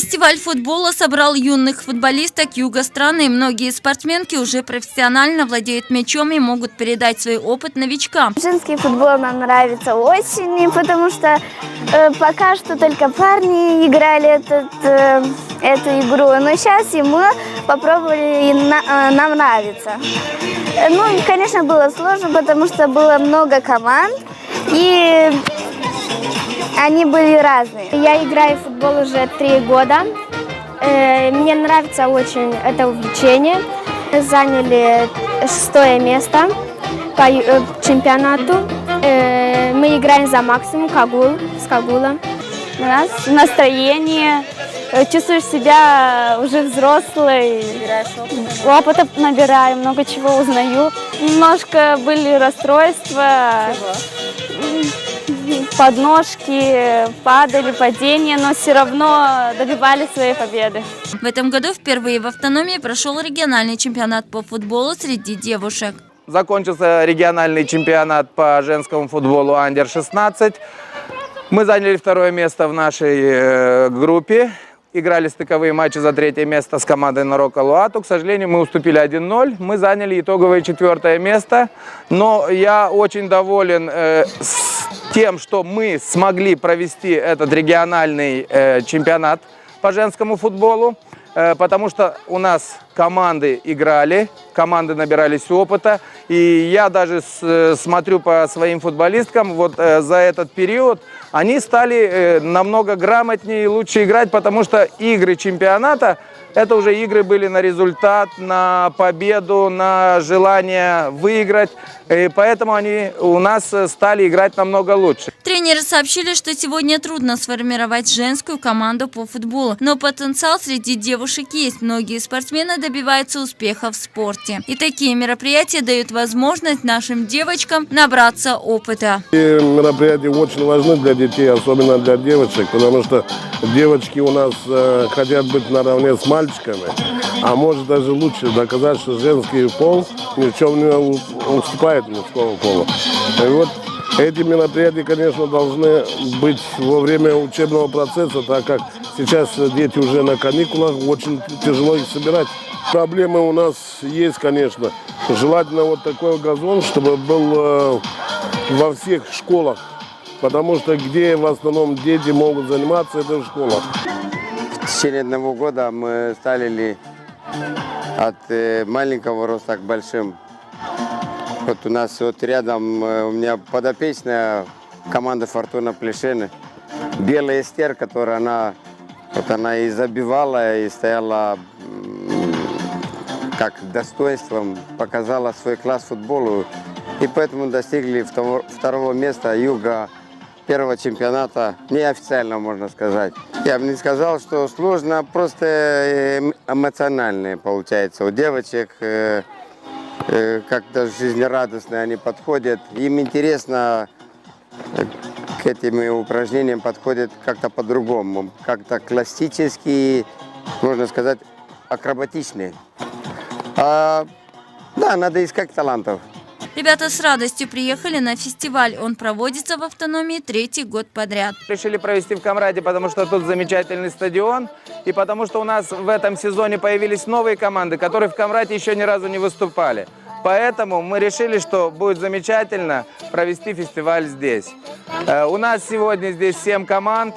Фестиваль футбола собрал юных футболисток юга страны. Многие спортсменки уже профессионально владеют мячом и могут передать свой опыт новичкам. Женский футбол нам нравится очень, потому что пока что только парни играли эту игру. Но сейчас и мы попробовали, и нам нравится. Ну, конечно, было сложно, потому что было много команд, и они были разные. Я играю в футбол уже 3 года. Мне нравится очень это увлечение. Заняли 6-е место по чемпионату. Мы играем за Максимум с Кагула. У нас настроение, чувствуешь себя уже взрослой, опыта набираю, много чего узнаю. Немножко были расстройства, подножки, падали, падения, но все равно добивались своей победы. В этом году впервые в автономии прошел региональный чемпионат по футболу среди девушек. Закончился региональный чемпионат по женскому футболу Андер-16. Мы заняли 2-е место в нашей группе. Играли стыковые матчи за 3-е место с командой Нарока Луату. К сожалению, мы уступили 1-0. Мы заняли итоговое 4-е место. Но я очень доволен с тем, что мы смогли провести этот региональный чемпионат по женскому футболу. Потому что у нас команды играли, команды набирались опыта. И я даже смотрю по своим футболисткам, вот за этот период они стали намного грамотнее и лучше играть, потому что игры чемпионата, это уже игры были на результат, на победу, на желание выиграть. И поэтому они у нас стали играть намного лучше. Тренеры сообщили, что сегодня трудно сформировать женскую команду по футболу, но потенциал среди девушек есть. Многие спортсмены добиваются успеха в спорте. И такие мероприятия дают возможность нашим девочкам набраться опыта. Эти мероприятия очень важны для детей, особенно для девочек, потому что девочки у нас хотят быть наравне с мальчиками, а может даже лучше доказать, что женский пол ни в чем не уступает мужскому полу. И вот эти мероприятия, конечно, должны быть во время учебного процесса, так как сейчас дети уже на каникулах, очень тяжело их собирать. Проблемы у нас есть, конечно. Желательно вот такой газон, чтобы был во всех школах, потому что где в основном дети могут заниматься, это в школах. В течение 1 года мы стали от маленького роста к большим. Вот у нас вот рядом у меня подопечная команда «Фортуна Плешины». Белая Эстер, которая она и забивала, и стояла как достоинством, показала свой класс футболу. И поэтому достигли 2-го места юга 1-го чемпионата, неофициально можно сказать. Я бы не сказал, что сложно, просто эмоционально получается у девочек. Как-то жизнерадостные они подходят. Им интересно к этим упражнениям, подходят как-то по-другому. Как-то классические, можно сказать, акробатичные. Да, надо искать талантов. Ребята с радостью приехали на фестиваль. Он проводится в автономии 3-й год подряд. Решили провести в Камраде, потому что тут замечательный стадион. И потому что у нас в этом сезоне появились новые команды, которые в Камраде еще ни разу не выступали. Поэтому мы решили, что будет замечательно провести фестиваль здесь. У нас сегодня здесь 7 команд.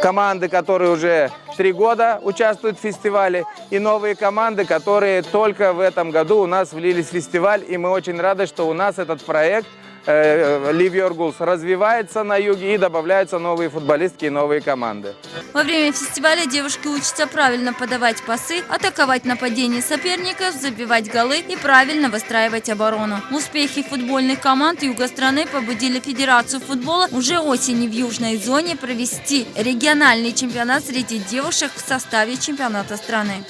Команды, которые уже 3 года участвуют в фестивале, и новые команды, которые только в этом году у нас влились в фестиваль. И мы очень рады, что у нас этот проект Live Your Goals развивается на юге и добавляются новые футболистки и новые команды. Во время фестиваля девушки учатся правильно подавать пасы, атаковать нападение соперников, забивать голы и правильно выстраивать оборону. Успехи футбольных команд юга страны побудили Федерацию футбола уже осенью в южной зоне провести региональный чемпионат среди девушек в составе чемпионата страны.